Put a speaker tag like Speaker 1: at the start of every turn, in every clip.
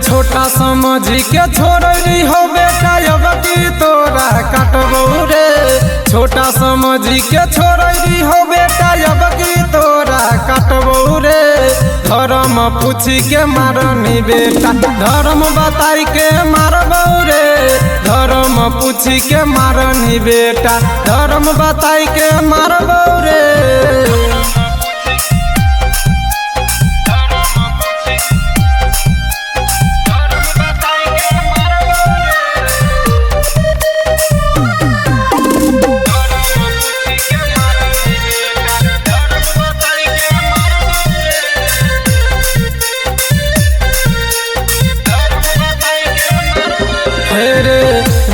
Speaker 1: छोटा समझ के छोड़ी हो बेटा अब की तोरा काटबो रे। छोटा समझ के छोड़ी हो बेटा अब की तोरा काटबो रे। धर्म पूछी के मारनी बेटा धर्म बताई के मारबो रे। धर्म पूछी के मारनी बेटा धर्म बताई के मारबो रे।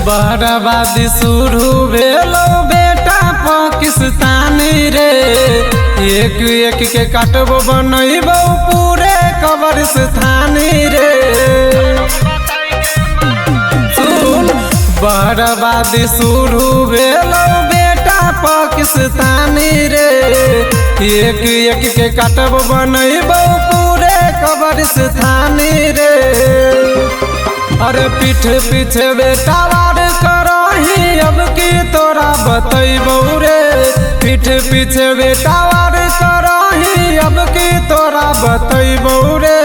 Speaker 1: बर्बादी शुरू भेलो बेटा पाकिस्तानी रे। एक एक के काटबो बनैबो पूरे कब्रिस्तानी रे। सुन बर्बादी शुरू भेलो बेटा पाकिस्तानी रे। एक एक के काटबो बनैबो पूरे कब्रिस्तानी रे। अरे पीठ पीछे बेटा वार करही अब की तोरा बतैबो रे। पीठ पीछे बेटा वार करही अब की तोरा बतैबो रे।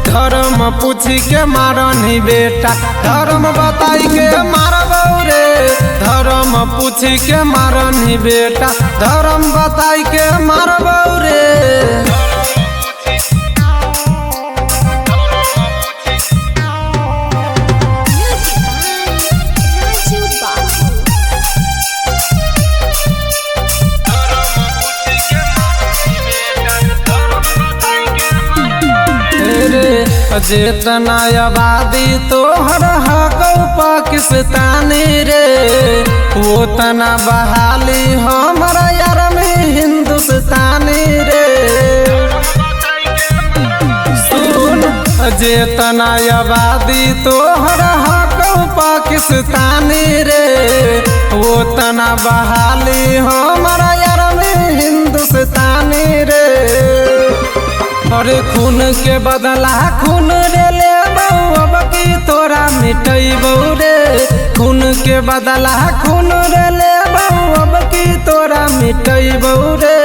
Speaker 1: धर्म पूछी के मारनी बेटा धर्म बताई के मारबो रे। धर्म पूछी के मारनी बेटा धर्म बताई के मारबो रे। जेतना आबादी तोहर हकौ पाकिस्तानी रे। वो तना बहाली हमारा यार में हिंदुस्तानी रे। सुन जेतना आबादी तोहर हकौ पाकिस्तानी रे। वो तना बहाली हमारा यार में हिंदुस्तानी रे। अरे खून के बदला खून रे लेबो अब की तोरा मिटैबो रे। खून के बदला खून रे लेबो अब की तोरा मिटैबो रे।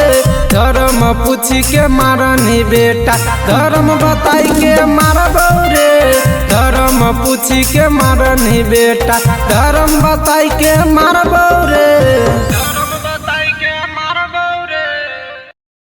Speaker 1: धर्म पूछी के मारनी बेटा धर्म बताई के मारबो रे। धर्म पूछी के मारनी बेटा धर्म बताई के मारबो